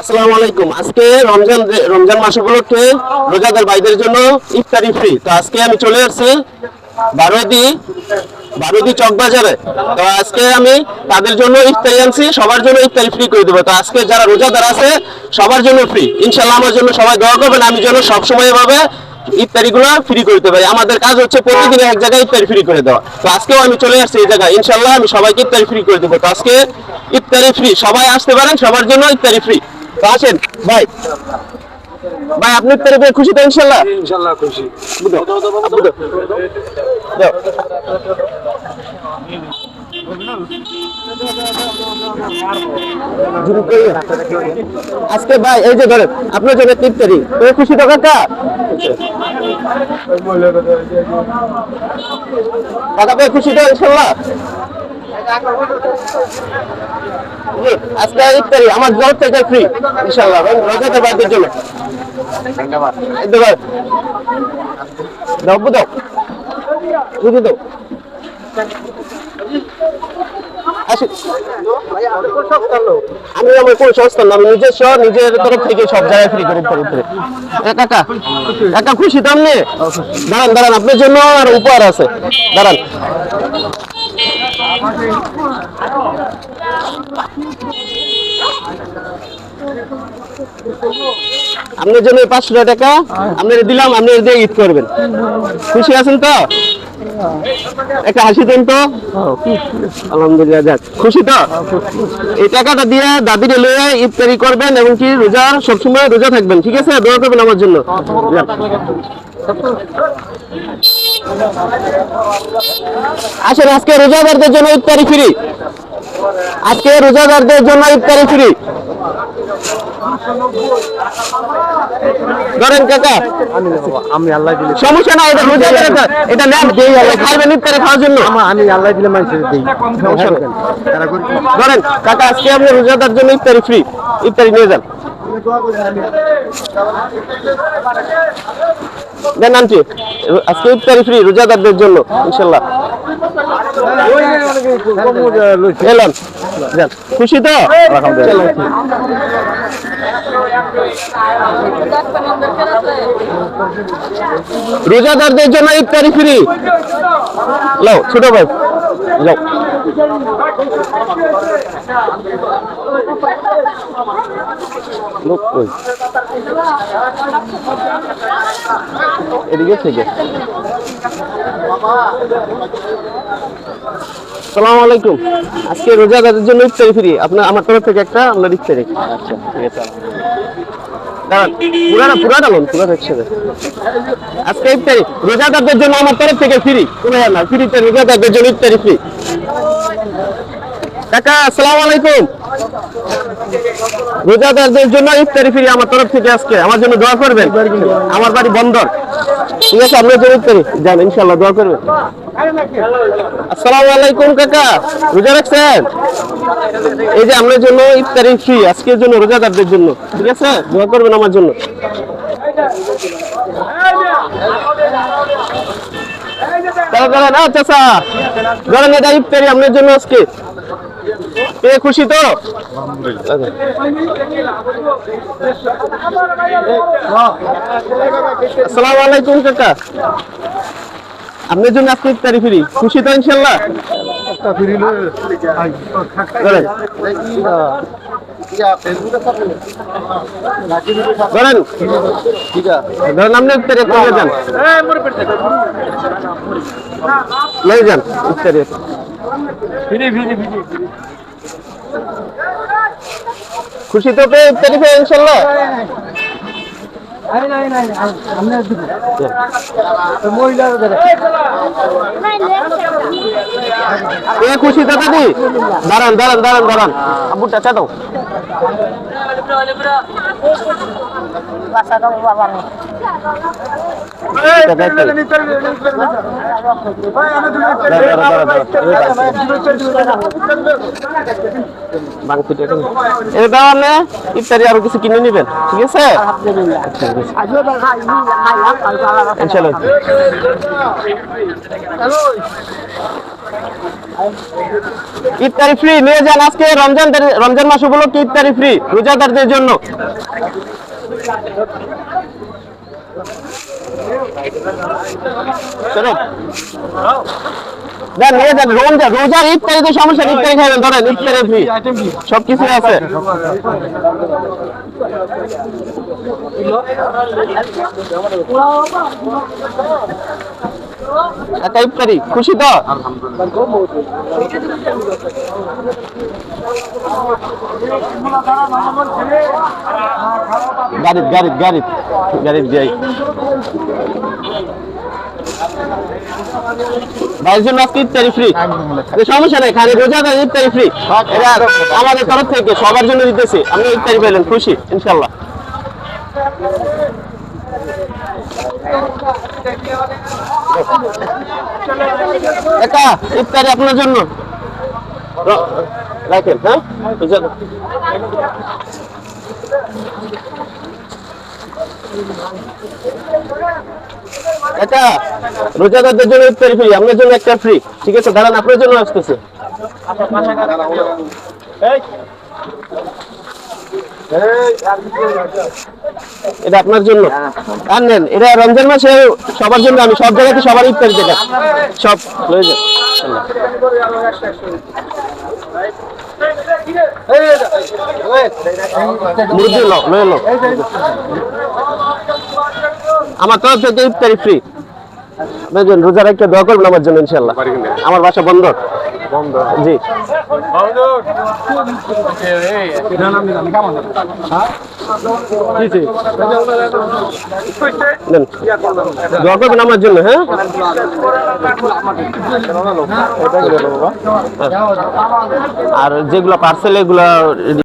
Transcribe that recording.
আসসালামু আলাইকুম। আজকে রমজান মাস উপলক্ষে রোজাদার ভাইদের জন্য ইফতারি ফ্রি। তো আজকে আমি চলে আসছি বারোদি চক বাজারে। তো আজকে আমি তাদের জন্য ইফতারি আনছি, সবার জন্য ইফতারি ফ্রি করে দেবো। তো আজকে যারা রোজাদার আছে সবার জন্য ফ্রি ইনশাল্লাহ। আমার জন্য সবাই দোয়া করবেন, আমি যেন সবসময় এভাবে ইফতারিগুলো ফ্রি করতে পারি। আমাদের কাজ হচ্ছে প্রতিদিন এক জায়গায় ইফতারি ফ্রি করে দেওয়া। তো আজকেও আমি চলে আসছি এই জায়গায়, ইনশাল্লাহ আমি সবাইকে ইফতারি ফ্রি করে দেবো। তো আজকে ইফতারি ফ্রি, সবাই আসতে পারেন, সবার জন্য ইফতারি ফ্রি। তো আসেন ভাই, ভাই আপনি ইফতারি পেয়ে খুশি তো? ইনশাল্লাহ ইনশাআল্লাহ খুশি। আজকে ভাই এই যে ধরেন আপনার জন্য ইফতারি পেয়ে খুশি তো কাকা? কাকা পেয়ে খুশি তো? ইনশাল্লাহ আজকে ইফতারি আমার জব থেকে ফ্রি ইনশাল্লাহ রোজাদার ভাইদের জন্য। ধন্যবাদ। দাও দাও বুঝে দাও। আমি আমার কোন সংস্থা না, আমি নিজের তরফ থেকে সব জায়গায় ফ্রি করে কাকা কাকা খুশি দাম নিয়ে দাঁড়ান দাঁড়ান, আপনার জন্য আর উপহার আছে, দাঁড়ান। আপনার জন্য 500 টাকা আপনার দিলাম, আপনি দিয়ে ঈদ করবেন। খুশি আছেন তো? একটা হাসি দেন তো। আলহামদুলিল্লাহ, যাক খুশি তো? এই টাকাটা দিয়ে দাদির লয়ে ইফতারি করবেন এবং কি রোজা সবসময় রোজা থাকবেন, ঠিক আছে? দোয়া করবেন আমার জন্য। আসেন, আজকে রোজাদারদের জন্য ইফতারি ফ্রি, আজকে রোজাদারদের জন্য ইফতারি ফ্রি। ধরেন কাকা, আমি আল্লাহ দিলে সমস্যা নাই, এটা রোজাদার, এটা নেন খাইবেন ইফতারি খাওয়ার জন্য। আমি আল্লাহ দিলে মানুষের দিই। ধরেন কাকা, আজকে আপনি রোজাদার জন্য ইফতারি ফ্রি, ইফতারি নিয়ে যান। দেন আনছি, আজকে ইফতারি ফ্রি রোজাদারদের জন্য ইনশাল্লাহ। এলাম, খুশি তো? রোজাদারদের জন্য ইফতারি ফ্রি। লাও ছোট ভাই, লাও। এদিকে থেকে আসসালামু আলাইকুম। আজকে রোজাদারদের জন্য ইফতারি ফ্রি, আপনার আমার তরফ থেকে একটা আপনার ইফতারি। আচ্ছা ঠিক আছে, পুরাটা লোন পুরা একসাথে। আজকে ইফতারি রোজাদারদের জন্য আমার তরফ থেকে ফ্রি, কোনো না ফ্রিতে রোজাদারদের জন্য ইফতারি ফ্রি। কাকা আসসালামু আলাইকুম। রোজাদারদের জন্য ইফতারি ফ্রি আমার তরফ থেকে আজকে, আমার জন্য দোয়া করবেন। আমার বাড়ি বন্দর, ঠিক আছে? আপনার জন্য ইফতারি যান, ইনশাআল্লাহ দোয়া করবেন। আসসালামু আলাইকুম কাকা, রোজা রাখছেন? এই যে আপনার জন্য ইফতারি ফ্রি আজকের জন্য রোজাদারদের জন্য, ঠিক আছে? দোয়া করবেন আমার জন্য। দাঁড়ান, আচ্ছা ধরেন এটা ইফতারি আপনার জন্য আজকে, পেয়ে খুশি তো? আসসালামু আলাইকুম কাকা, আপনার জন্য আজকে ইফতারি ফ্রি, খুশি তো? ইনশাল্লাহ ধরেন ধরেন আপনি ইফতারি করে যান, লয়ে যান ইফতারি। খুশি তো পেয়ে ইফতারি পেয়ে ইনশাল্লাহ? খুশি তো দাদি? দাঁড়ান দাঁড়ান দাঁড়ান দাঁড়ান, আব্বুটা চা দাও। ইফতারি আরো কিছু কিনে নিবেন, ঠিক আছে? ইনশাআল্লাহ। ইফতারি ফ্রি নিয়ে যান আজকে রমজান মাস উপলক্ষে ইফতারি ফ্রি রোজাদারদের জন্য। চলো দেন নিয়ে যান রোজার ইফতারিতে সমস্যা নেই, ইফতারি খাবেন ধরেন ইফতারি ফ্রি সবকিছু আছে। একটা ইফতারি খুশি তো? গাড়ি যাই ভাইয়ের জন্য আজকে ইফতারি ফ্রি, সমস্যা নেই, খালি রোজাদার ইফতারি ফ্রি, এটা আমাদের তরফ থেকে সবার জন্য দিতেছি। আপনি ইফতারি পেলেন, খুশি ইনশাল্লাহ। এটা ইফতারি আপনার জন্য রাখেন। হ্যাঁ এটা রোজাদারদের জন্য ইফতারি ফ্রি, আপনার জন্য একটা ফ্রি। ঠিক আছে দাঁড়ান, আপনার জন্য আসতেছে। এটা আপনার জন্য আর নেন, এটা রমজান মাসে সবার জন্য, আমি সব জায়গাতে সবার ইফতারি দেখাই, সব লয়ে যান। আমার তরফ থেকে ইফতারি ফ্রি, রোজা রাখতে দোয়া করবেন আমার জন্য ইনশাল্লাহ। আমার বাসা বন্ধ জি। দোয়া করবেন আমার জন্য। হ্যাঁ আর যেগুলো পার্সেল এগুলো